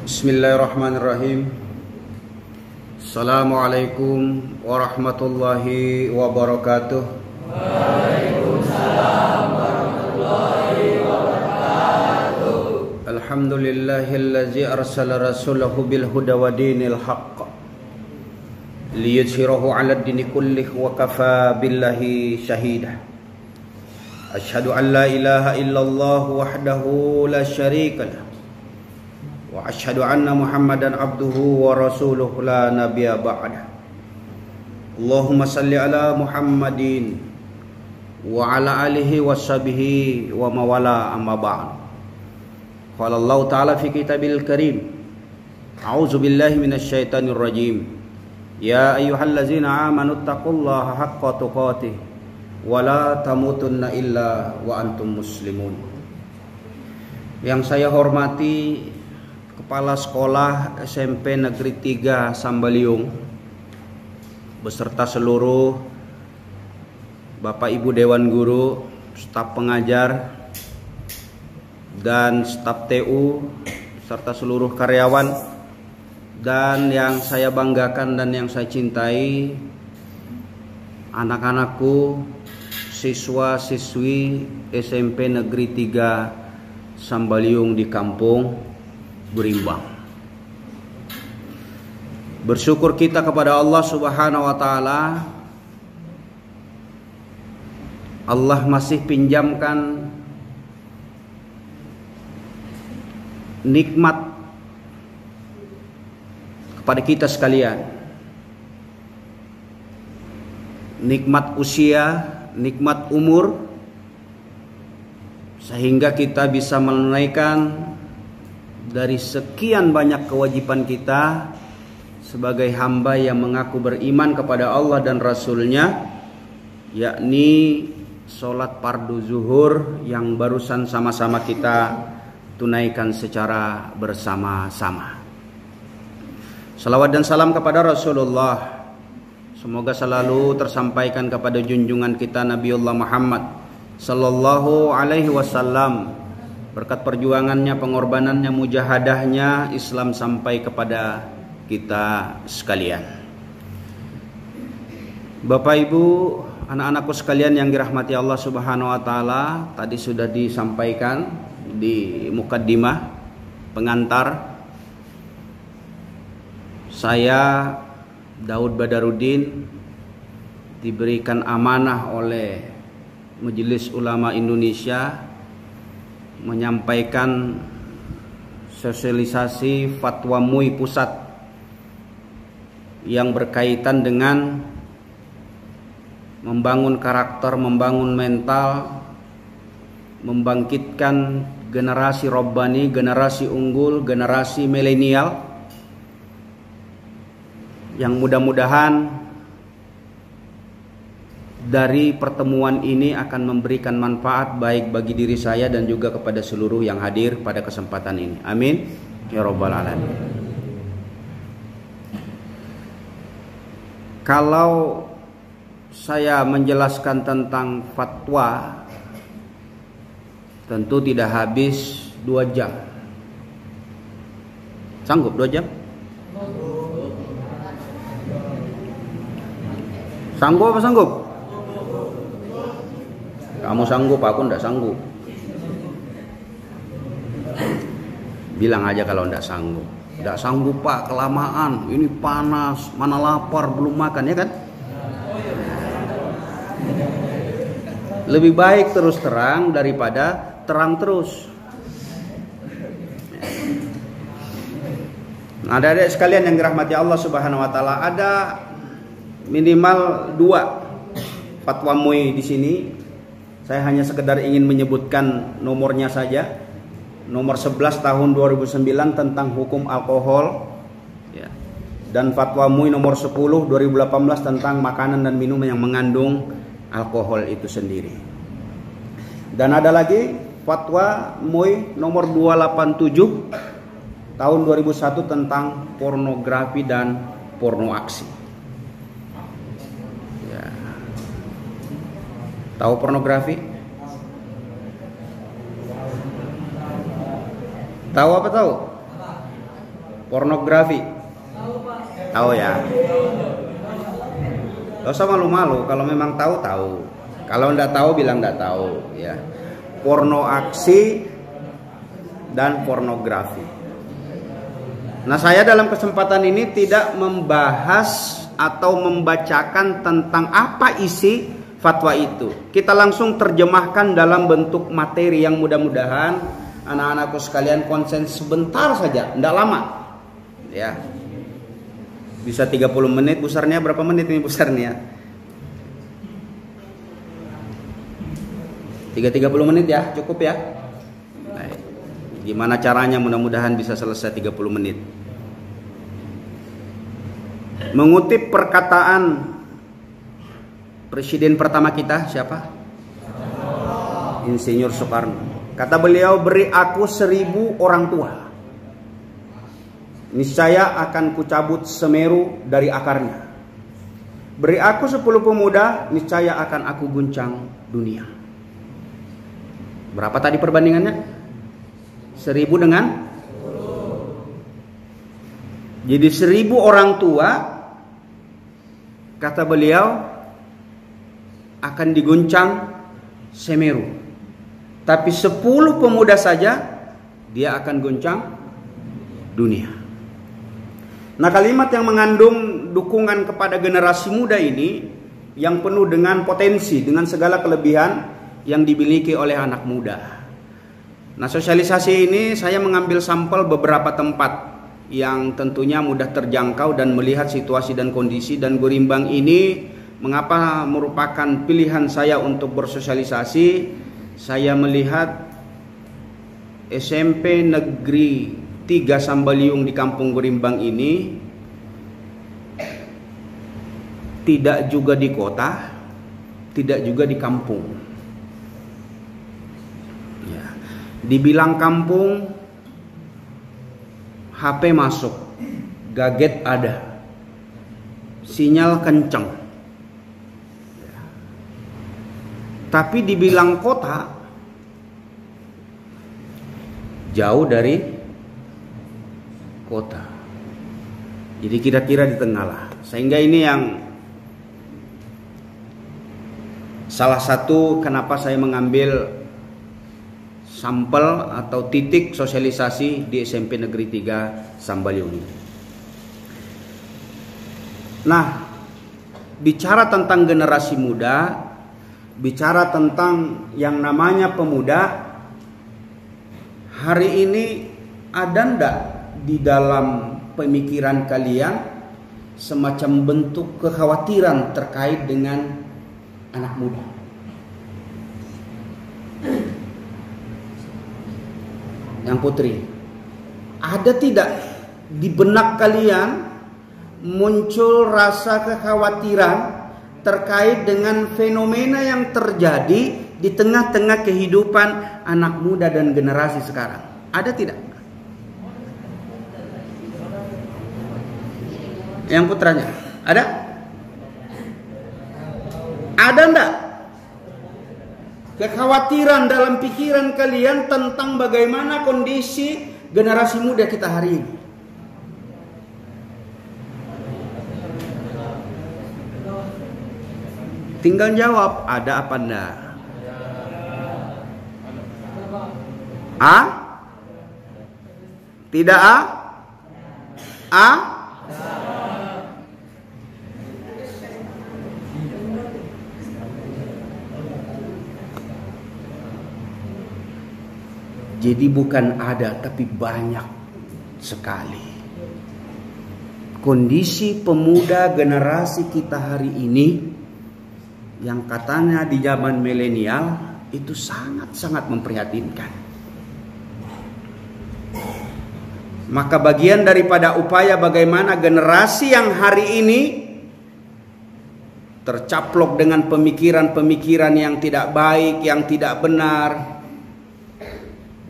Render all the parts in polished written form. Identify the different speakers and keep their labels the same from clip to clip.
Speaker 1: Bismillahirrahmanirrahim. Assalamualaikum warahmatullahi wabarakatuh.
Speaker 2: Waalaikumsalam warahmatullahi wabarakatuh.
Speaker 1: Alhamdulillahillazi arsala rasulahu bil huda wa dinil haqq liyudhhirahu 'ala ad-dini kullih wa kafa billahi shahida. Asyhadu an la ilaha illallah wahdahu la syarika lah wa asyhadu anna Muhammadan abduhu wa rasuluhu la nabiyya ba'dah. Allahumma salli ala Muhammadin wa ala alihi washabihi wa mawala amma ba'd. Qala Allah ta'ala fi kitabil karim, a'udzu billahi minasy syaithanir rajim. Ya ayyuhallazina amanu taqullaha haqqa tuqatih wa la tamutunna illa wa antum muslimun. Yang saya hormati Kepala Sekolah SMP Negeri 3 Sambaliung beserta seluruh Bapak Ibu Dewan Guru, staf pengajar dan staf TU serta seluruh karyawan, dan yang saya banggakan dan yang saya cintai, anak-anakku, siswa-siswi SMP Negeri 3 Sambaliung di kampung Berimbang. Bersyukur kita kepada Allah Subhanahu wa taala, Allah masih pinjamkan nikmat kepada kita sekalian. Nikmat usia, nikmat umur, sehingga kita bisa menunaikan dari sekian banyak kewajiban kita sebagai hamba yang mengaku beriman kepada Allah dan Rasulnya, yakni sholat fardu zuhur yang barusan sama-sama kita tunaikan secara bersama-sama. Salawat dan salam kepada Rasulullah, semoga selalu tersampaikan kepada junjungan kita Nabiullah Muhammad sallallahu alaihi wasallam. Berkat perjuangannya, pengorbanannya, mujahadahnya, Islam sampai kepada kita sekalian. Bapak Ibu, anak-anakku sekalian yang dirahmati Allah Subhanahu wa taala, tadi sudah disampaikan di mukaddimah pengantar, saya Daud Badarudin diberikan amanah oleh Majelis Ulama Indonesia menyampaikan sosialisasi fatwa MUI pusat yang berkaitan dengan membangun karakter, membangun mental, membangkitkan generasi robbani, generasi unggul, generasi milenial yang mudah-mudahan dari pertemuan ini akan memberikan manfaat baik bagi diri saya dan juga kepada seluruh yang hadir pada kesempatan ini. Amin ya rabbal alamin. Kalau saya menjelaskan tentang fatwa, tentu tidak habis 2 jam. Sanggup 2 jam? Sanggup apa sanggup? Kamu sanggup, aku enggak sanggup. Bilang aja kalau enggak sanggup. Enggak sanggup Pak, kelamaan, ini panas, mana lapar, belum makan, ya kan? Lebih baik terus terang daripada terang terus. Nah, adik-adik sekalian yang dirahmati Allah Subhanahu wa taala, ada minimal 2 fatwa MUI di sini. Saya hanya sekedar ingin menyebutkan nomornya saja. Nomor 11 tahun 2009 tentang hukum alkohol, ya. Dan fatwa MUI nomor 10 2018 tentang makanan dan minuman yang mengandung alkohol itu sendiri. Dan ada lagi fatwa MUI nomor 287 tahun 2001 tentang pornografi dan porno aksi. Ya. Tahu pornografi? Tahu apa tahu? Pornografi. Tahu ya? Gak usah malu-malu. Kalau memang tahu, tahu. Kalau enggak tahu, bilang enggak tahu. Ya. Porno aksi dan pornografi. Nah, saya dalam kesempatan ini tidak membahas atau membacakan tentang apa isi fatwa itu. Kita langsung terjemahkan dalam bentuk materi yang mudah-mudahan anak-anakku sekalian konsen sebentar saja, enggak lama. Ya. Bisa 30 menit, besarnya berapa menit ini besarnya? 30 menit ya, cukup ya. Baik. Gimana caranya, mudah-mudahan bisa selesai 30 menit. Mengutip perkataan presiden pertama kita, siapa? Insinyur Soekarno. Kata beliau, beri aku 1000 orang tua, niscaya akan kucabut Semeru dari akarnya. Beri aku 10 pemuda, niscaya akan aku guncang dunia. Berapa tadi perbandingannya? 1000 dengan? Jadi 1000 orang tua, kata beliau, akan diguncang Semeru. Tapi 10 pemuda saja, dia akan guncang dunia. Nah, kalimat yang mengandung dukungan kepada generasi muda ini yang penuh dengan potensi, dengan segala kelebihan yang dimiliki oleh anak muda. Nah, sosialisasi ini saya mengambil sampel beberapa tempat yang tentunya mudah terjangkau dan melihat situasi dan kondisi, dan Gurimbang ini mengapa merupakan pilihan saya untuk bersosialisasi. Saya melihat SMP Negeri 3 Sambaliung di Kampung Gurimbang ini tidak juga di kota, tidak juga di kampung. Ya. Dibilang kampung, HP masuk, gadget ada, sinyal kencang. Ya. Tapi dibilang kota, jauh dari kota. Jadi kira-kira di tengah lah. Sehingga ini yang salah satu kenapa saya mengambil sampel atau titik sosialisasi di SMP Negeri 3 Sambaliung. Nah, bicara tentang generasi muda, bicara tentang yang namanya pemuda, hari ini ada ndak di dalam pemikiran kalian semacam bentuk kekhawatiran terkait dengan anak muda? Yang Putri, ada tidak di benak kalian muncul rasa kekhawatiran terkait dengan fenomena yang terjadi di tengah-tengah kehidupan anak muda dan generasi sekarang? Ada tidak? Yang putranya, ada? Ada enggak kekhawatiran dalam pikiran kalian tentang bagaimana kondisi generasi muda kita hari ini? Tinggal jawab, ada apa enggak? A? Tidak A? A? Jadi bukan ada, tapi banyak sekali. Kondisi pemuda generasi kita hari ini, yang katanya di zaman milenial, itu sangat-sangat memprihatinkan. Maka bagian daripada upaya bagaimana generasi yang hari ini tercaplok dengan pemikiran-pemikiran yang tidak baik, yang tidak benar,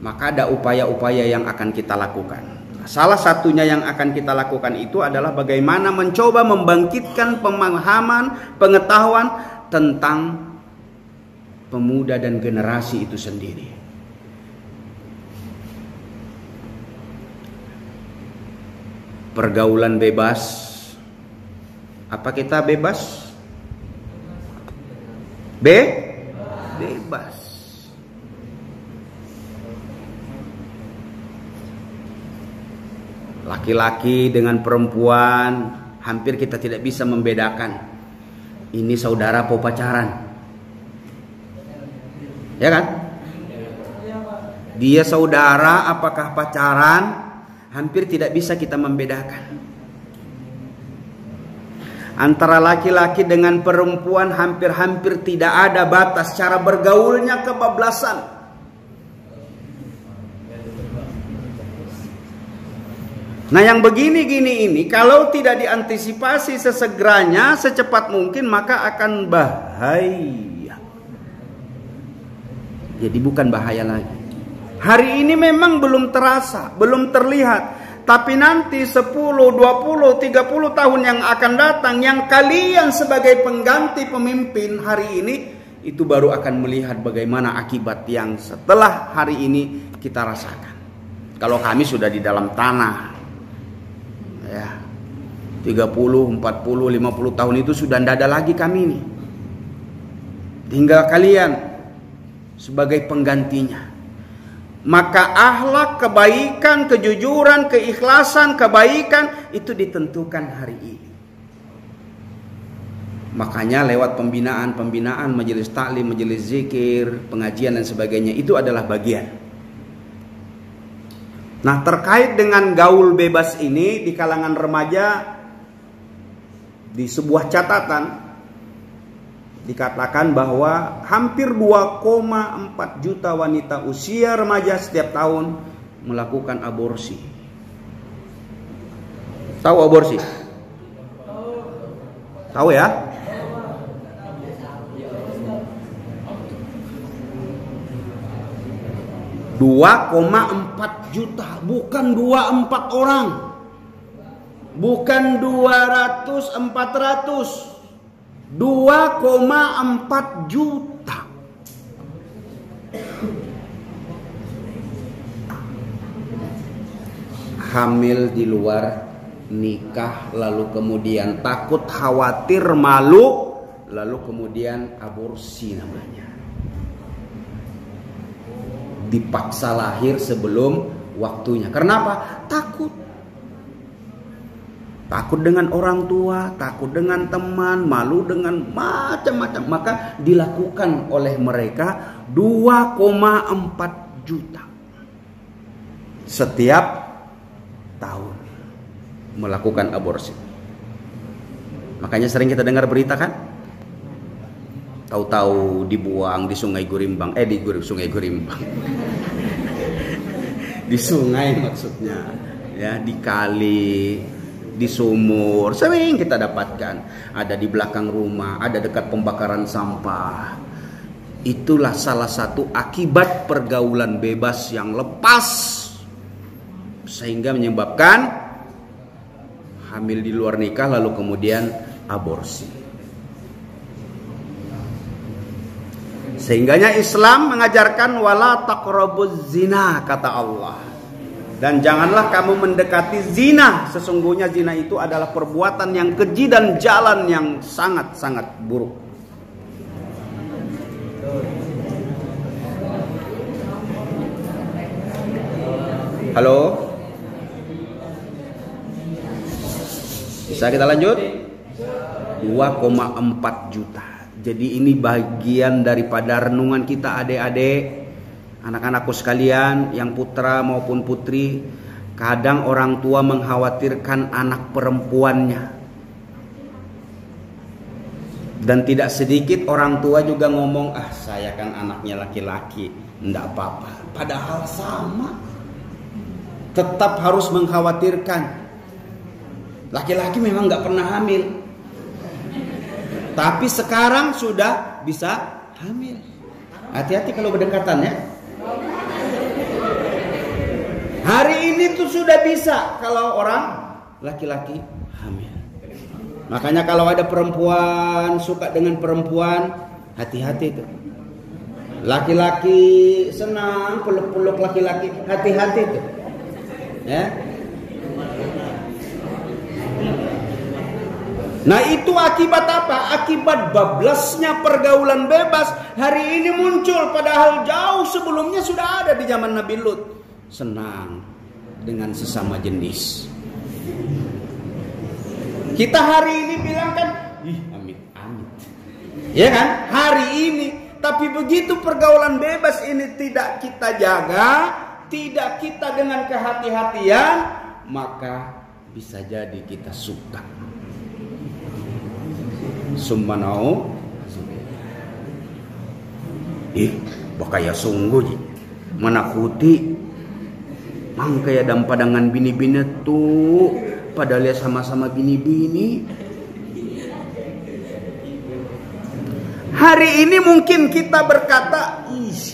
Speaker 1: maka ada upaya-upaya yang akan kita lakukan. Salah satunya yang akan kita lakukan itu adalah bagaimana mencoba membangkitkan pemahaman, pengetahuan tentang pemuda dan generasi itu sendiri. pergaulan bebas. Apa kita bebas? Bebas. Laki-laki dengan perempuan hampir kita tidak bisa membedakan. Ini saudara apa pacaran? Ya kan? Dia saudara apakah pacaran? Hampir tidak bisa kita membedakan. Antara laki-laki dengan perempuan hampir-hampir tidak ada batas. Cara bergaulnya kebablasan. Nah yang begini-gini ini kalau tidak diantisipasi sesegeranya, secepat mungkin, maka akan bahaya. Jadi bukan bahaya lagi. Hari ini memang belum terasa, belum terlihat. Tapi nanti 10, 20, 30 tahun yang akan datang, yang kalian sebagai pengganti pemimpin hari ini, itu baru akan melihat bagaimana akibat yang setelah hari ini kita rasakan. Kalau kami sudah di dalam tanah, ya 30, 40, 50 tahun itu sudah tidak ada lagi kami ini. Tinggal kalian sebagai penggantinya. Maka akhlak, kebaikan, kejujuran, keikhlasan, kebaikan itu ditentukan hari ini. Makanya lewat pembinaan, majelis taklim, majelis zikir, pengajian dan sebagainya itu adalah bagian. Nah, terkait dengan gaul bebas ini di kalangan remaja, di sebuah catatan dikatakan bahwa hampir 2,4 juta wanita usia remaja setiap tahun melakukan aborsi. Tahu aborsi? Tahu ya? $2,4 juta, bukan 24 orang, bukan 200, 400. 2,4 juta. Hamil di luar nikah, lalu kemudian takut, khawatir, malu, lalu kemudian aborsi namanya. Dipaksa lahir sebelum waktunya. Kenapa? Takut. Takut dengan orang tua, takut dengan teman, malu dengan macam-macam. Maka dilakukan oleh mereka 2,4 juta setiap tahun melakukan aborsi. Makanya sering kita dengar berita kan? Tahu-tahu dibuang di Sungai Gurimbang. Sungai Gurimbang. Di sungai maksudnya. Ya, di kali, di sumur, sering kita dapatkan. Ada di belakang rumah, ada dekat pembakaran sampah. Itulah salah satu akibat pergaulan bebas yang lepas, sehingga menyebabkan hamil di luar nikah lalu kemudian aborsi. Sehingganya Islam mengajarkan wala taqrabuz zina, kata Allah. Dan janganlah kamu mendekati zina. Sesungguhnya zina itu adalah perbuatan yang keji dan jalan yang sangat-sangat buruk. Halo? Bisa kita lanjut? 2,4 juta. Jadi ini bagian daripada renungan kita adik-adik. Anak-anakku sekalian yang putra maupun putri, kadang orang tua mengkhawatirkan anak perempuannya. Dan tidak sedikit orang tua juga ngomong, saya kan anaknya laki-laki, enggak apa-apa. Padahal sama. Tetap harus mengkhawatirkan. Laki-laki memang enggak pernah hamil. Tapi sekarang sudah bisa hamil. Hati-hati kalau berdekatan ya. Hari ini tuh sudah bisa kalau orang laki-laki hamil. Makanya kalau ada perempuan suka dengan perempuan, hati-hati tuh. Laki-laki senang peluk-peluk laki-laki, hati-hati tuh. Ya. Nah itu akibat apa? Akibat bablasnya pergaulan bebas hari ini muncul, padahal jauh sebelumnya sudah ada di zaman Nabi Lut. Senang dengan sesama jenis. Kita hari ini bilang kan, ih amit-amit, ya kan? Hari ini, tapi begitu pergaulan bebas ini tidak kita jaga, tidak kita dengan kehati-hatian, maka bisa jadi kita suka. Sumbanau, bakaya sungguh menakuti, mang kayak dalam padangan bini-bini tuh, padahal ya sama-sama bini-bini. Hari ini mungkin kita berkata, ih,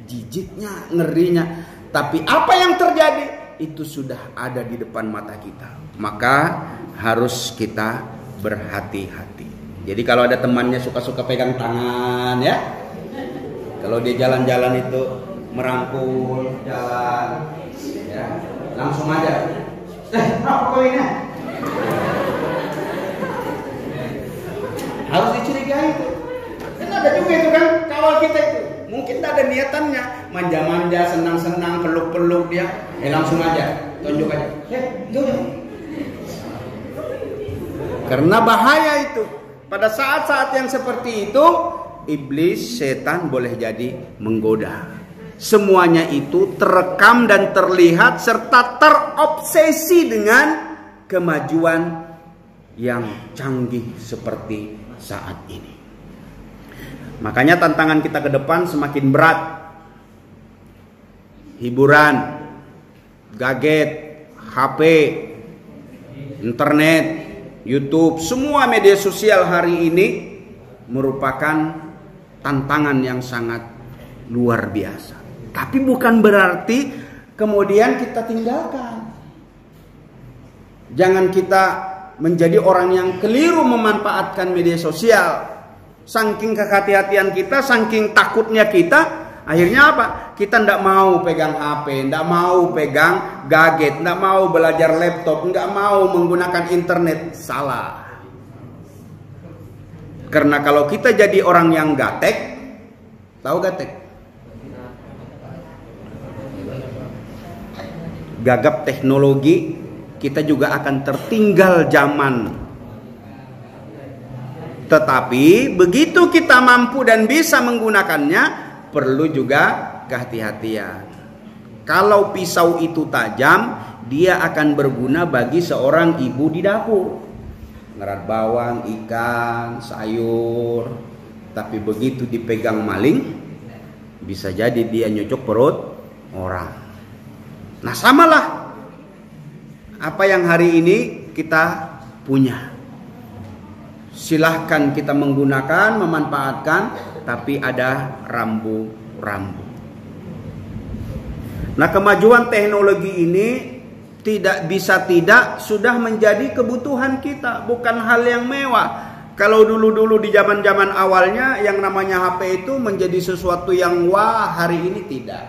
Speaker 1: jijiknya, ngerinya, tapi apa yang terjadi itu sudah ada di depan mata kita. Maka harus kita berhati-hati. Jadi kalau ada temannya suka-suka pegang tangan ya, kalau dia jalan-jalan itu merangkul jalan, ya langsung aja. Apa koinnya? Harus dicurigai itu. Kan ada juga itu kan kawal kita itu. Mungkin tak ada niatannya, manja-manja, senang-senang, peluk-peluk dia, langsung aja, tunjuk aja. Jauh. Karena bahaya itu. Pada saat-saat yang seperti itu, iblis, setan boleh jadi menggoda. Semuanya itu terekam dan terlihat serta terobsesi dengan kemajuan yang canggih seperti saat ini. Makanya tantangan kita ke depan semakin berat. Hiburan, gadget, HP, internet, YouTube, semua media sosial hari ini merupakan tantangan yang sangat luar biasa. Tapi bukan berarti kemudian kita tinggalkan. Jangan kita menjadi orang yang keliru memanfaatkan media sosial. Saking kehati-hatian kita, saking takutnya kita, akhirnya apa? Kita tidak mau pegang HP, tidak mau pegang gadget, tidak mau belajar laptop, tidak mau menggunakan internet. Salah. Karena kalau kita jadi orang yang gatek, tahu gatek? Gagap teknologi, kita juga akan tertinggal zaman. Tetapi begitu kita mampu dan bisa menggunakannya, perlu juga kehati-hatian. Kalau pisau itu tajam, dia akan berguna bagi seorang ibu di dapur. Ngerat bawang, ikan, sayur. Tapi begitu dipegang maling, bisa jadi dia nyocok perut orang. Nah samalah apa yang hari ini kita punya. Silahkan kita menggunakan, memanfaatkan, tapi ada rambu-rambu. Nah kemajuan teknologi ini tidak bisa tidak sudah menjadi kebutuhan kita, bukan hal yang mewah. Kalau dulu-dulu di zaman-zaman awalnya yang namanya HP itu menjadi sesuatu yang wah, hari ini tidak.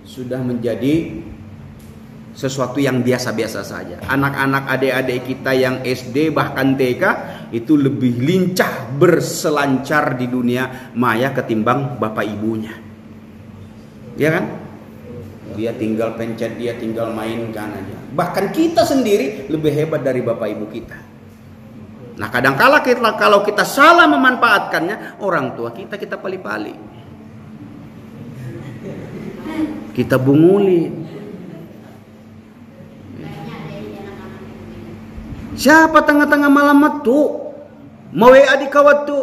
Speaker 1: Sudah menjadi sesuatu yang biasa-biasa saja. Anak-anak adik-adik kita yang SD bahkan TK itu lebih lincah berselancar di dunia maya ketimbang bapak ibunya. Ya kan? Dia tinggal pencet, dia tinggal mainkan aja. Bahkan kita sendiri lebih hebat dari bapak ibu kita. Nah kadang-kala kalau kita salah memanfaatkannya, orang tua kita pali-pali. Kita bunguli. Siapa tengah-tengah malam itu mau WA di kawat tu?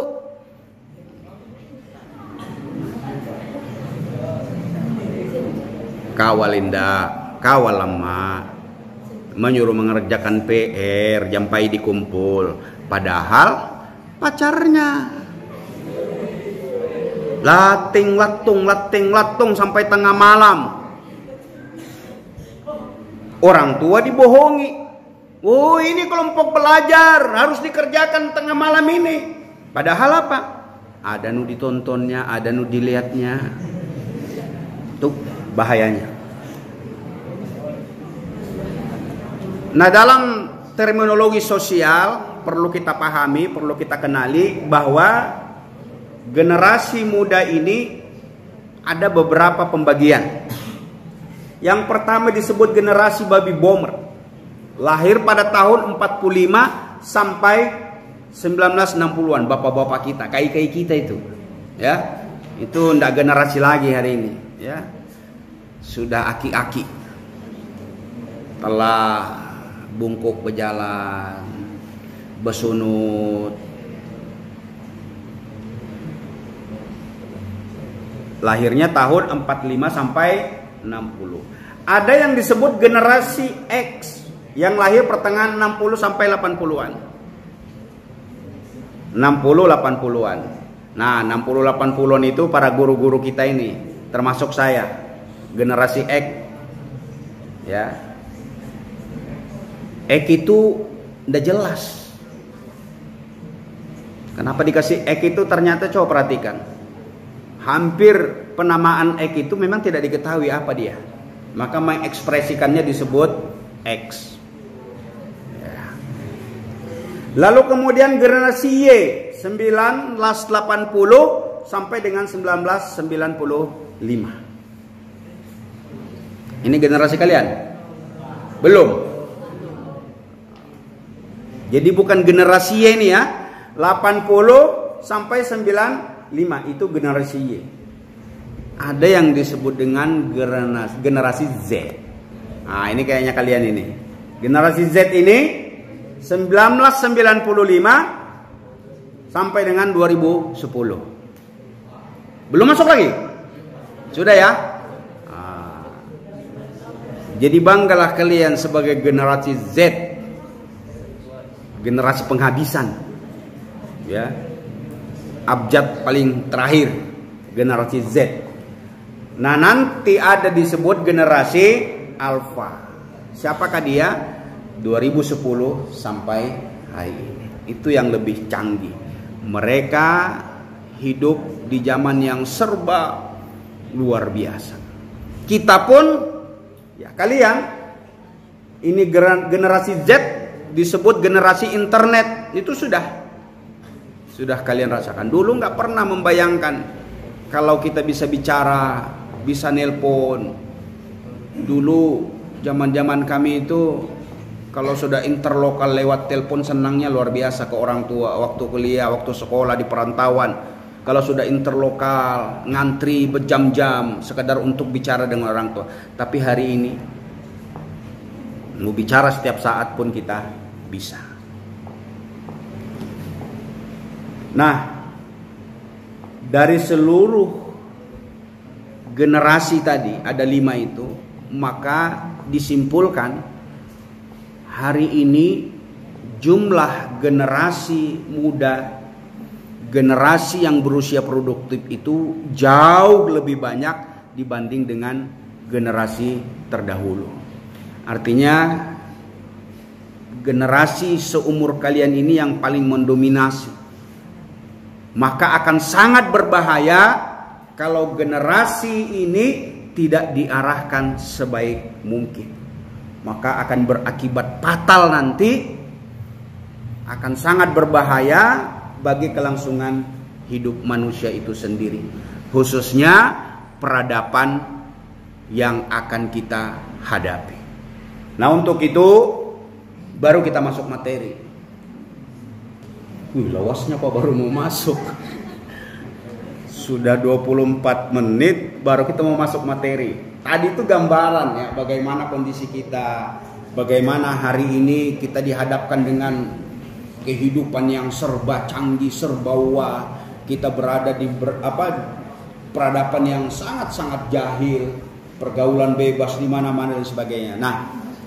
Speaker 1: Kawal indah, kawal lama, menyuruh mengerjakan PR, jampai dikumpul. Padahal pacarnya lating sampai tengah malam. Orang tua dibohongi. Oh ini kelompok belajar harus dikerjakan tengah malam ini. Padahal apa? Ada nu ditontonnya, ada nu dilihatnya. Tuh bahayanya. Nah dalam terminologi sosial perlu kita pahami, perlu kita kenali bahwa generasi muda ini ada beberapa pembagian. Yang pertama disebut generasi baby boomer. Lahir pada tahun 45 sampai 1960-an, bapak-bapak kita, kai-kai kita itu. Ya. Itu enggak generasi lagi hari ini, ya. Sudah aki-aki. Telah bungkuk berjalan, bersunut. Lahirnya tahun 45 sampai 60. Ada yang disebut generasi X yang lahir pertengahan 60 sampai 80-an. 60 80-an. Nah, 60 80-an itu para guru-guru kita ini, termasuk saya, generasi X. Ya. X itu udah jelas. Kenapa dikasih X itu? Ternyata coba perhatikan. Hampir penamaan X itu memang tidak diketahui apa dia. Maka mengekspresikannya disebut X. Ya. Lalu kemudian generasi Y 1980 sampai dengan 1995. Ini generasi kalian? Belum. Jadi bukan generasi Y ini ya. 80 sampai 95 itu generasi Y. Ada yang disebut dengan generasi Z. Nah, ini kayaknya kalian ini. Generasi Z ini 1995 sampai dengan 2010. Belum masuk lagi? Sudah ya? Nah, jadi banggalah kalian sebagai generasi Z. Generasi penghabisan. Ya. Abjad paling terakhir, generasi Z. Nah, nanti ada disebut generasi Alpha. Siapakah dia? 2010 sampai hari ini. Itu yang lebih canggih. Mereka hidup di zaman yang serba luar biasa. Kita pun, ya kalian, ini generasi Z disebut generasi internet. Itu sudah kalian rasakan. Dulu nggak pernah membayangkan kalau kita bisa bicara, bisa nelpon. Dulu zaman kami itu kalau sudah interlokal lewat telepon senangnya luar biasa ke orang tua. Waktu kuliah, waktu sekolah di perantauan, kalau sudah interlokal ngantri berjam-jam sekedar untuk bicara dengan orang tua. Tapi hari ini mau bicara setiap saat pun kita bisa. Nah, dari seluruh generasi tadi ada 5 itu, maka disimpulkan hari ini jumlah generasi muda, generasi yang berusia produktif itu jauh lebih banyak dibanding dengan generasi terdahulu. Artinya generasi seumur kalian ini yang paling mendominasi. Maka akan sangat berbahaya kalau generasi ini tidak diarahkan sebaik mungkin. Maka akan berakibat fatal nanti, akan sangat berbahaya bagi kelangsungan hidup manusia itu sendiri. Khususnya peradaban yang akan kita hadapi. Nah, untuk itu baru kita masuk materi. Lawasnya kok baru mau masuk. Sudah 24 menit baru kita mau masuk materi. Tadi itu gambaran ya bagaimana kondisi kita, bagaimana hari ini kita dihadapkan dengan kehidupan yang serba canggih, serba wah. Kita berada di peradaban yang sangat-sangat jahil, pergaulan bebas di mana-mana dan sebagainya. Nah,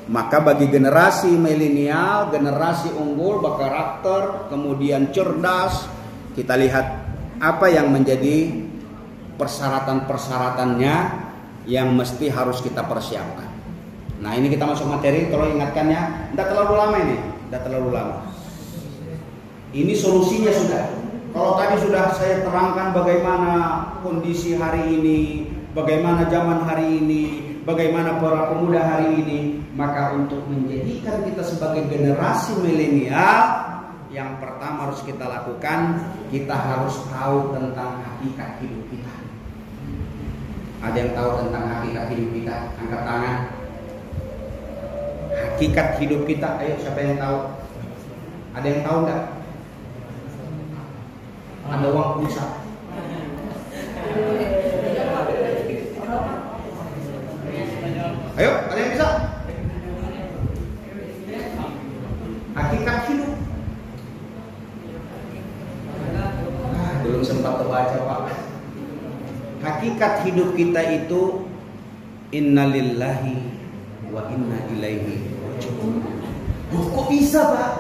Speaker 1: maka bagi generasi milenial, generasi unggul, berkarakter, kemudian cerdas, kita lihat apa yang menjadi persyaratan-persyaratannya yang mesti harus kita persiapkan. Nah, ini kita masuk materi, tolong ingatkannya, tidak terlalu lama ini, tidak terlalu lama. Ini solusinya sudah. Kalau tadi sudah saya terangkan bagaimana kondisi hari ini, bagaimana zaman hari ini, bagaimana para pemuda hari ini. Maka untuk menjadikan kita sebagai generasi milenial, yang pertama harus kita lakukan, kita harus tahu tentang hakikat hidup kita. Ada yang tahu tentang hakikat hidup kita? Angkat tangan. Hakikat hidup kita, ayo siapa yang tahu? Ada yang tahu enggak? Ada uang pulsa. Ayo, ada yang bisa? Hakikat hidup. Belum sempat terbaca, Pak. Hakikat hidup kita itu innalillahi wa inna ilaihi raji'un. Kok bisa, Pak?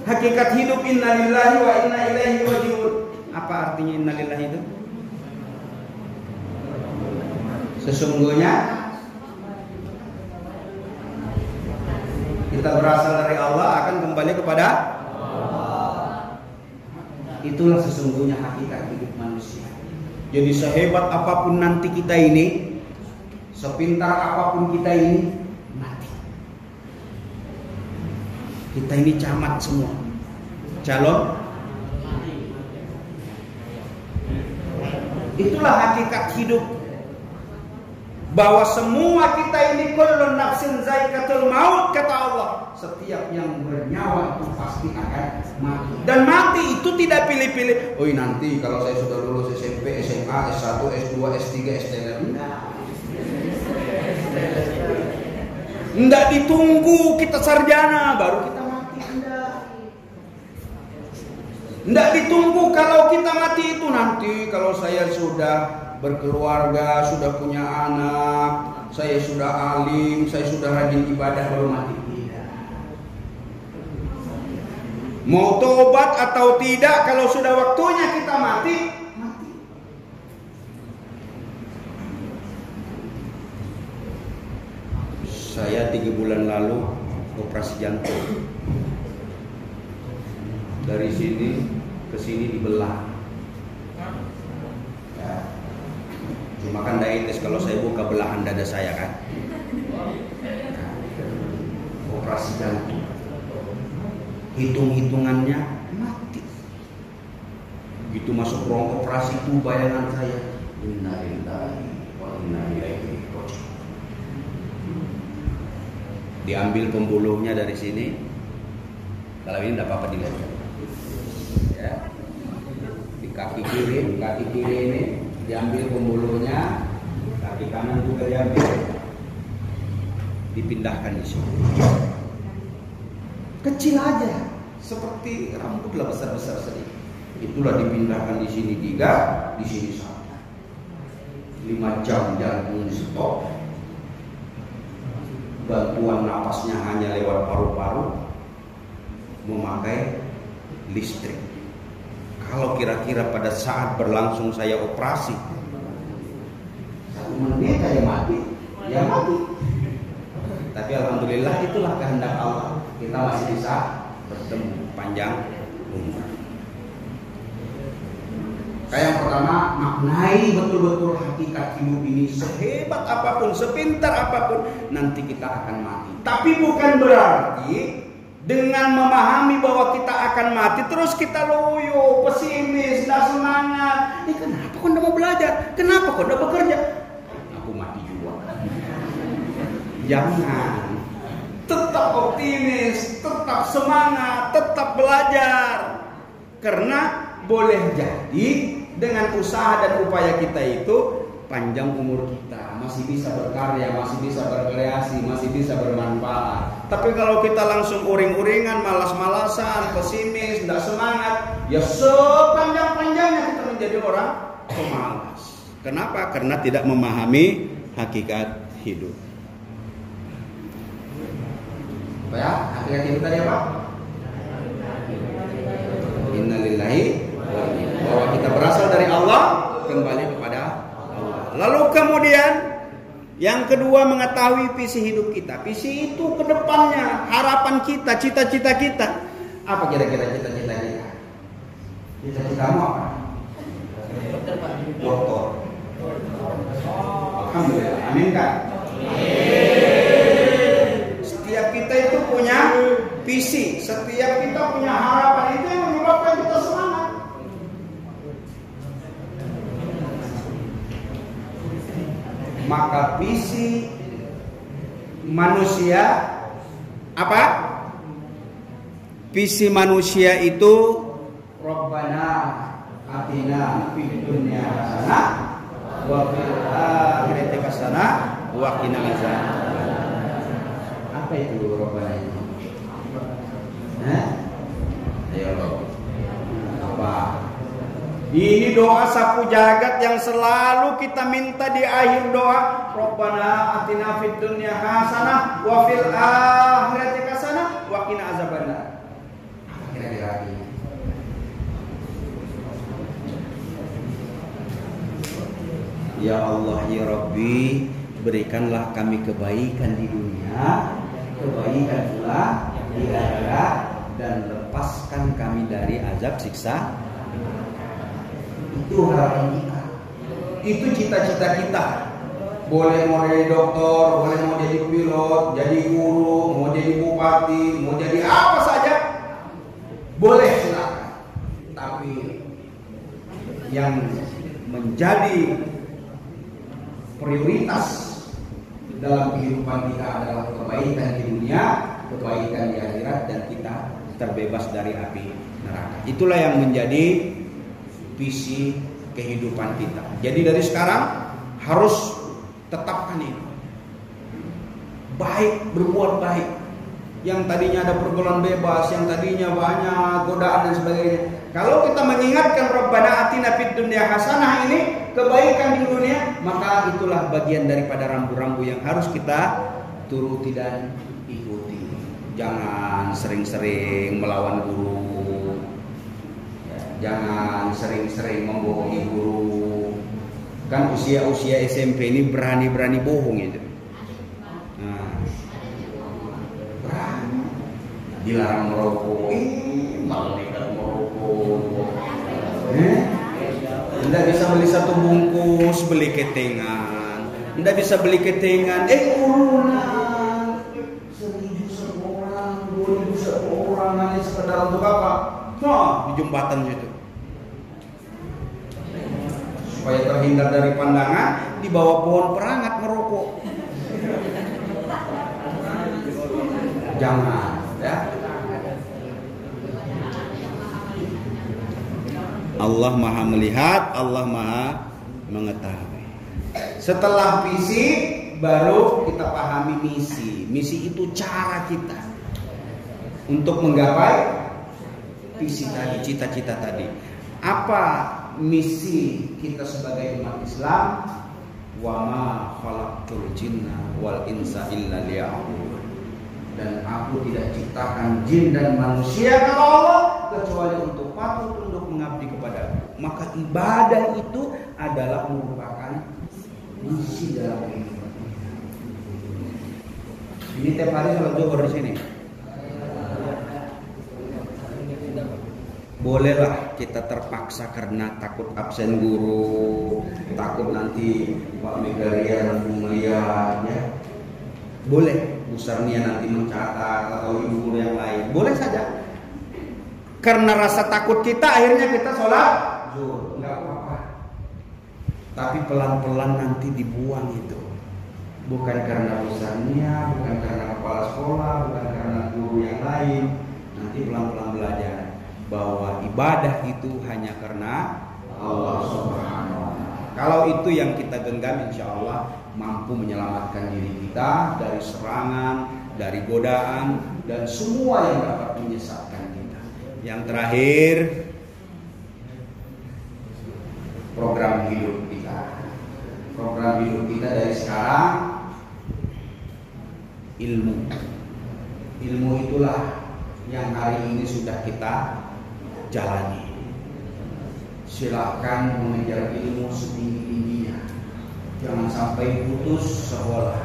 Speaker 1: Hakikat hidup innalillahi wa inna ilaihi raji'un. Apa artinya innalillahi itu? Sesungguhnya kita berasal dari Allah, akan kembali kepada Allah. Itulah sesungguhnya hakikat hidup manusia. Jadi sehebat apapun nanti kita ini, sepintar apapun kita ini, mati. Kita ini camat semua, calon. Itulah hakikat hidup, bahwa semua kita ini kullu nafsin zaikatul maut, kata Allah. Setiap yang bernyawa itu pasti akan mati. Dan mati itu tidak pilih-pilih. Oh nanti kalau saya sudah lulus SMP, SMA, S1, S2, S3, S3. Enggak ditunggu kita sarjana baru kita mati. Enggak ditunggu kalau kita mati itu nanti kalau saya sudah berkeluarga, sudah punya anak, saya sudah alim, saya sudah rajin ibadah baru mati. Tidak. Mau tobat atau tidak, kalau sudah waktunya kita mati, mati. Saya 3 bulan lalu operasi jantung. Dari sini ke sini dibelah. Ya. Cuma kan diabetes kalau saya buka belahan dada saya kan. Operasi jantung. Hitung-hitungannya mati. Begitu masuk ruang operasi itu bayangan saya, innalillahi wa inna ilaihi raji'un. Diambil pembuluhnya dari sini. Kalau ini tidak apa-apa dilihat. Ya. Di kaki kiri ini diambil pembuluhnya, kaki kanan juga diambil, dipindahkan di sini. Kecil aja, seperti rambut lah besar-besar sedikit. Itulah dipindahkan di sini 3, di sini 1. 5 jam jantung stop. Bantuan napasnya hanya lewat paru-paru, memakai listrik. Kalau kira-kira pada saat berlangsung saya operasi 1 menit saya mati, ya mati. Tapi alhamdulillah itulah kehendak Allah, kita masih bisa bertemu panjang umur. Kayak yang pertama, maknai betul-betul hakikat hidup ini. Sehebat apapun, sepintar apapun, nanti kita akan mati. Tapi bukan berarti dengan memahami bahwa kita akan mati terus kita loyo, pesimis, tidak semangat. Kenapa kau tidak mau belajar? Kenapa kau tidak bekerja? Aku mati juga. Jangan. Tetap optimis, tetap semangat, tetap belajar. Karena boleh jadi dengan usaha dan upaya kita itu panjang umur kita, masih bisa berkarya, masih bisa berkreasi, masih bisa bermanfaat. Tapi kalau kita langsung uring-uringan, malas-malasan, pesimis, tidak semangat, ya sepanjang-panjangnya kita menjadi orang pemalas. Kenapa? Karena tidak memahami hakikat hidup. Apa ya? Hakikat hidup tadi apa? Innalillahi, bahwa kita berasal dari Allah, kembali kepada Allah. Lalu kemudian yang kedua, mengetahui visi hidup kita. Visi itu ke depannya, harapan kita, cita-cita kita. Apa kira-kira cita-cita kita? Cita-citamu apa? Dokter. Alhamdulillah. Amin kan? visi. Setiap kita punya harapan, itu yang menyebabkan kita semangat. Maka visi manusia apa? Visi manusia itu Rabbana atina fid dunya hasanah wa fil akhirati hasanah wa qina azabannar. Apa itu Rabbana itu? Ayo apa? Ini doa sapu jagat yang selalu kita minta di akhir doa. Rabbana atina fid dunya hasanah wa fil akhirati hasanah wa qina azabannar. Kira-kira ini. Ya Allah ya Rabbi, berikanlah kami kebaikan di dunia, kebaikan pula di akhirat, dan lepaskan kami dari azab siksa. Itu harapan kita. Itu cita-cita kita. Boleh mau jadi dokter, boleh mau jadi pilot, jadi guru, mau jadi bupati, mau jadi apa saja, boleh silakan. Tapi yang menjadi prioritas dalam kehidupan kita adalah kebaikan di dunia, kebaikan di akhirat, dan kita terbebas dari api neraka. Itulah yang menjadi visi kehidupan kita. Jadi dari sekarang harus tetapkan itu. Baik, berbuat baik. Yang tadinya ada pergaulan bebas, yang tadinya banyak godaan dan sebagainya. Kalau kita mengingatkan Rabbana atina fid dunya hasanah ini, kebaikan di dunia, maka itulah bagian daripada rambu-rambu yang harus kita turuti dan ikuti. Jangan sering-sering melawan guru. Jangan sering-sring membohongi guru. Kan usia-usia SMP ini berani-berani bohong itu. Nah, berani. Dilarang merokok, malah nekat merokok. Tidak bisa beli satu bungkus, beli ketengan. Tidak bisa beli ketengan, urunan 1.000 seorang, 2.000 seorang, hanya sekedar untuk apa? Nah, di jembatan situ. Supaya terhindar dari pandangan, di bawah pohon perangat merokok. Jangan, ya. Allah Maha melihat, Allah Maha mengetahui. Setelah visi, baru kita pahami misi. Misi itu cara kita untuk menggapai visi tadi, cita-cita tadi. Apa misi kita sebagai umat Islam? Wa ma khalaqtul jinna wal insa illa liya'budun. Dan aku tidak ciptakan jin dan manusia kata Allah kecuali untuk patuh tunduk mengabdi kepada-Ku. Maka ibadah itu adalah merupakan misi dalam kehidupan. Ini tiap hari sholat zuhur di sini. Bolehlah kita terpaksa karena takut absen guru, takut nanti Pak Megaria melihat, ya. Boleh Bu Sarnia nanti mencatat atau ibu guru yang lain, boleh saja. Karena rasa takut kita akhirnya kita sholat zuhur, enggak apa-apa. Tapi pelan-pelan nanti dibuang itu. Bukan karena Bu Sarnia, bukan karena kepala sekolah, bukan karena guru yang lain. Nanti pelan-pelan belajar bahwa ibadah itu hanya karena Allah Subhanahu wa Ta'ala. Kalau itu yang kita genggam, insya Allah mampu menyelamatkan diri kita dari serangan, dari godaan, dan semua yang dapat menyesatkan kita. Yang terakhir, program hidup kita. Program hidup kita dari sekarang, ilmu. Ilmu itulah yang hari ini sudah kita jalani. Silakan mengejar ilmu setinggi-tingginya. Jangan sampai putus sekolah.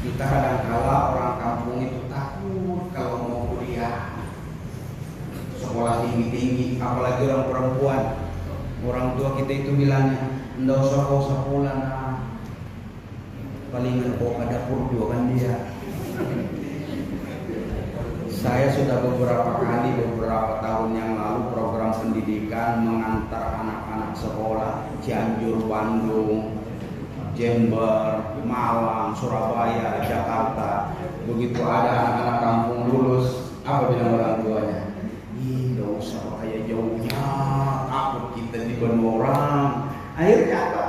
Speaker 1: Kita kadang-kala orang kampung itu takut kalau mau kuliah, sekolah tinggi-tinggi, apalagi orang perempuan. Orang tua kita itu bilangnya, ndak usah kau sekolah, nah. Palingan kau ke dapur juga kan dia. Saya sudah beberapa tahun yang lalu program pendidikan mengantar anak-anak sekolah Cianjur, Bandung, Jember, Malang, Surabaya, Jakarta. Begitu ada anak-anak kampung lulus, apa bilang orang tuanya? Ih, gak usah kayak jauhnya, takut kita dibunuh orang. Akhirnya apa?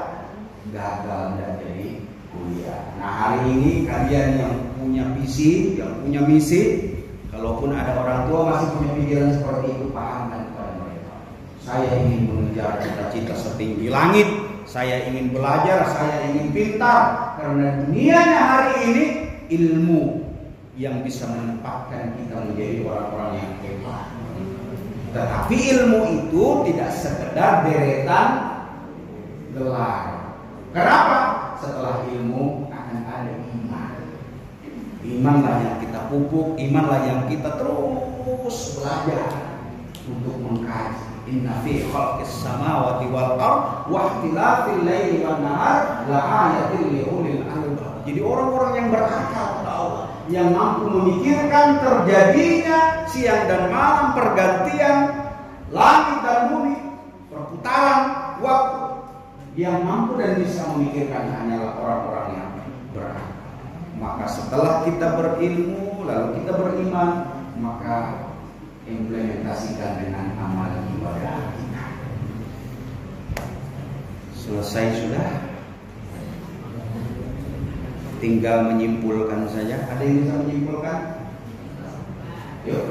Speaker 1: Gagal dan jadi kuliah. Nah, hari ini kalian yang punya visi, yang punya misi, kalaupun ada orang tua masih punya pikiran seperti itu, pahamkan kepada mereka. Saya ingin mengejar cita-cita setinggi langit. Saya ingin belajar, saya ingin pintar. Karena dunianya hari ini ilmu yang bisa menempatkan kita menjadi orang-orang yang hebat. Tetapi ilmu itu tidak sekedar deretan gelar. Kenapa? Setelah ilmu akan ada iman. Imanlah yang kita pupuk, imanlah yang kita terus belajar untuk mengkaji. Inna fi khalqis samawati wal ardh wa ikhtilafil laili wan nahar la ayatin li ulil albab. Jadi orang-orang yang berakal pada Allah, yang mampu memikirkan terjadinya siang dan malam, pergantian langit dan bumi, perputaran waktu, yang mampu dan bisa memikirkan hanyalah orang-orang yang berakal. Maka setelah kita berilmu, lalu kita beriman, maka implementasikan dengan amal ibadah kita. Selesai sudah, tinggal menyimpulkan saja. Ada yang bisa menyimpulkan? Yuk,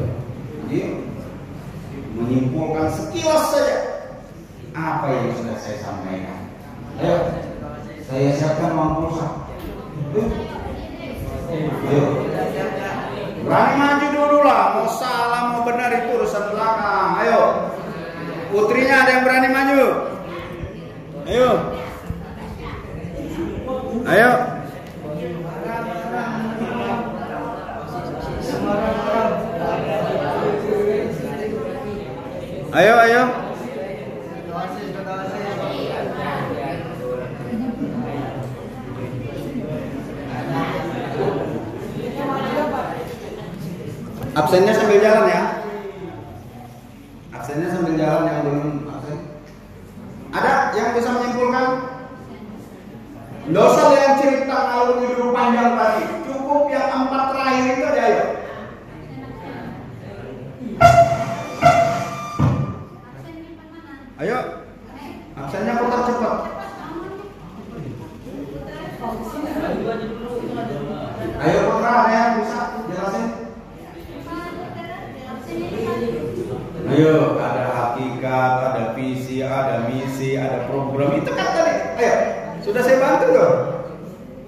Speaker 1: menyimpulkan sekilas saja apa yang sudah saya sampaikan. Ayo, saya siapkan uang pulsa. Yuk, berani maju dulu lah. Mau salah mau benar itu urusan belakang. Ayo, putrinya ada yang berani maju? Ayo, ayo. Ayo. Absennya sambil jalan ya. Absennya sambil jalan, yang belum absen. Ada yang bisa menyimpulkan? Nggak usah yang cerita alur hidup panjang tadi. Cukup yang 4 terakhir itu aja, ayo. Ayo. Absennya putar cepat. Ayo putra, ada yang bisa jelasin? Ayo, ada hakikat, ada visi, ada misi, ada program. Itu kan tadi. Ayo, sudah saya bantu loh.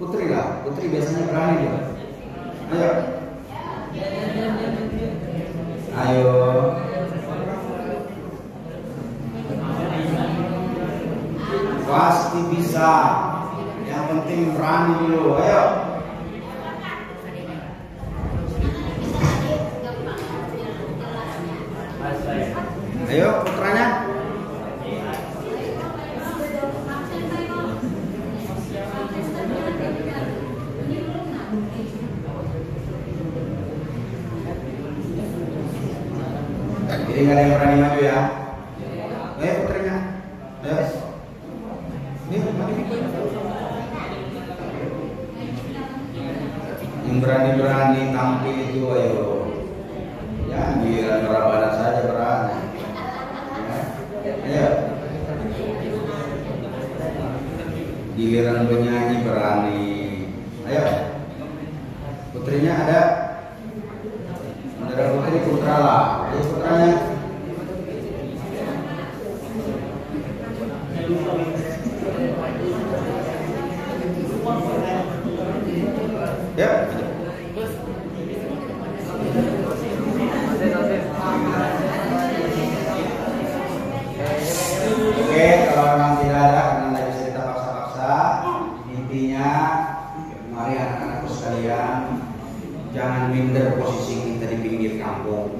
Speaker 1: Putri lah, Putri biasanya berani dia. Ayo. Ayo. Pasti bisa. Yang penting berani dulu. Ayo. Ayo putranya. Jadi nggak ada yang berani maju ya. Ayo putranya. Ayo. Ini maju. Yang berani-berani tampil itu ayo. Ya, giliran Rabana saja berani. Ayo. Giliran penyanyi berani. Ayo. Putrinya ada? Ada putri, putra lah. Ayo putranya. Ya. Oke, kalau memang tidak ada karena tidak bisa kita paksa-paksa, intinya mari anak-anakku sekalian, jangan minder posisi kita di pinggir kampung.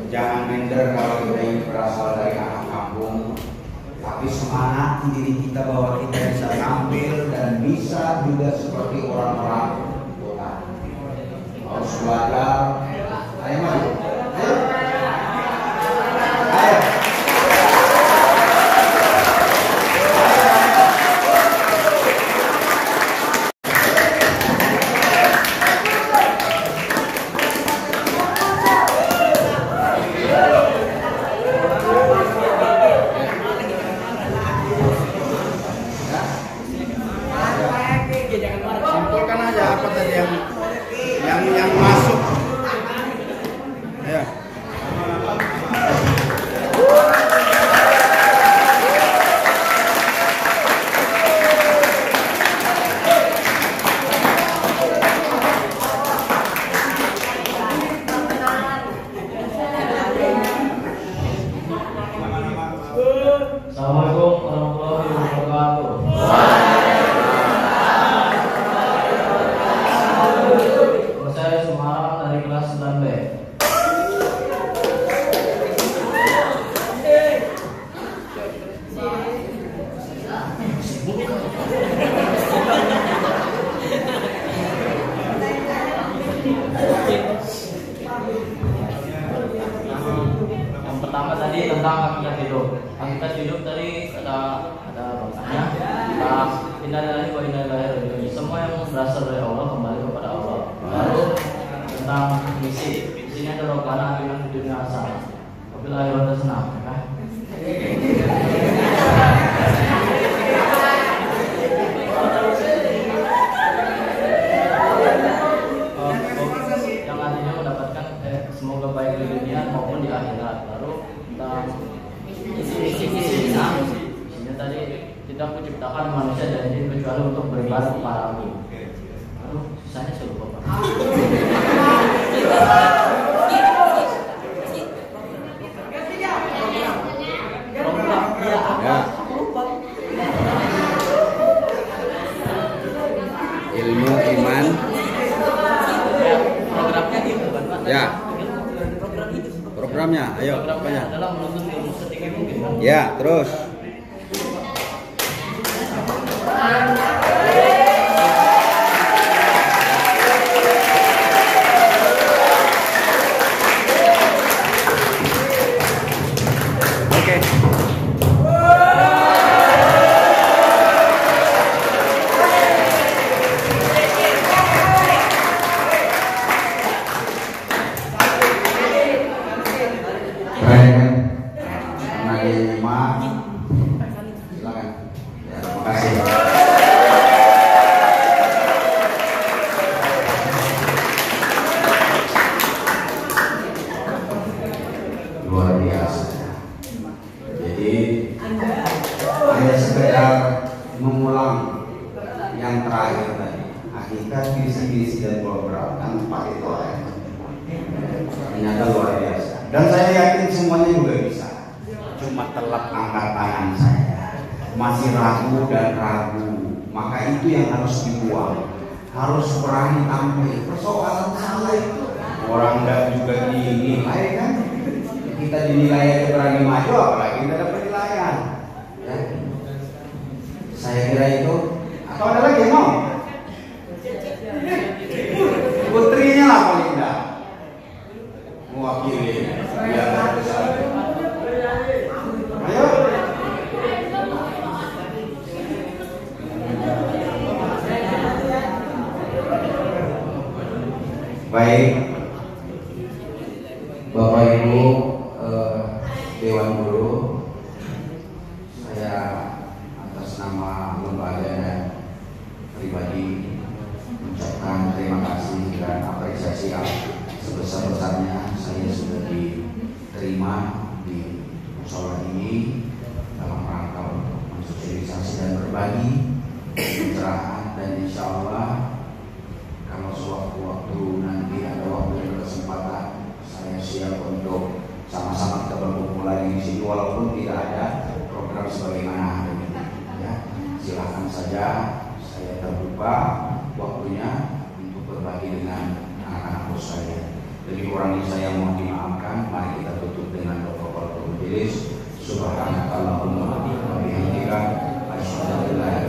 Speaker 1: Jangan minder kalau kita ini berasal dari anak kampung, tapi semangati diri kita bahwa kita bisa tampil dan bisa juga seperti orang-orang kota. Harus belajar yang masuk. Ya.
Speaker 2: Assalamualaikum warahmatullahi wabarakatuh. Saya Semarang dari kelas 9B. Yang pertama tadi tentang hakikat hidup. Hakikat hidup tadi ada bapaknya. Innalillahi wa inna ilaihi raji'un. Semua yang berasal dari Allah kembali kepada Allah. Lalu tentang misi. Misinya ada robbana atina fid dunya hasanah wa fil akhirati hasanah. Yang artinya mendapatkan semoga baik di dunia maupun di akhirat. Lalu tentang isinya tadi tidak menciptakan manusia dan jin kecuali untuk beribadah kepada Aku. Lalu sisanya saya lupa Pak.
Speaker 1: Ya. Ilmu iman.
Speaker 2: Programnya gitu kan Pak.
Speaker 1: Ya. Programnya, ayo.
Speaker 2: Programnya adalah menuntut ilmu setinggi mungkin kan.
Speaker 1: Ya, terus. Oke. Silakan. Ya, terima kasih. Luar biasa. Jadi hanya sekedar mengulang yang terakhir tadi. Hakikat, visi dan program kan 4 itu aja. Ternyata luar biasa. Dan saya yakin semuanya juga bisa. Cuma telat angkat tangan saya, masih ragu dan ragu. Maka itu yang harus dibuang. Harus berani tampil. Persoalan salah itu orang enggak juga dinilai kan. Kita dinilai aja berani maju, apalagi kita ada penilaian ya. Saya kira itu. Atau ada lagi yang mau? Putrinya lah paling enggak mewakili ya. Ayo. Baik, Bapak Ibu Dewan Guru, saya atas nama lembaga dan pribadi mengucapkan terima kasih dan apresiasi sebesar-besarnya saya sudah diterima di musola ini dalam rangka untuk mensosialisasi dan berbagi pencerahan, dan insya Allah kalau sewaktu-waktu nanti ada waktu dan kesempatan saya siap untuk sama-sama kita berkumpul lagi di sini walaupun tidak ada program sebagaimana hari ini ya. Silakan saja, saya terbuka waktunya untuk berbagi dengan anak-anak saya. Lebih kurangnya saya mohon dimaafkan. Mari kita tutup dengan doa Majelis. Subhanakallahumma wa bihamdika asyhadu an la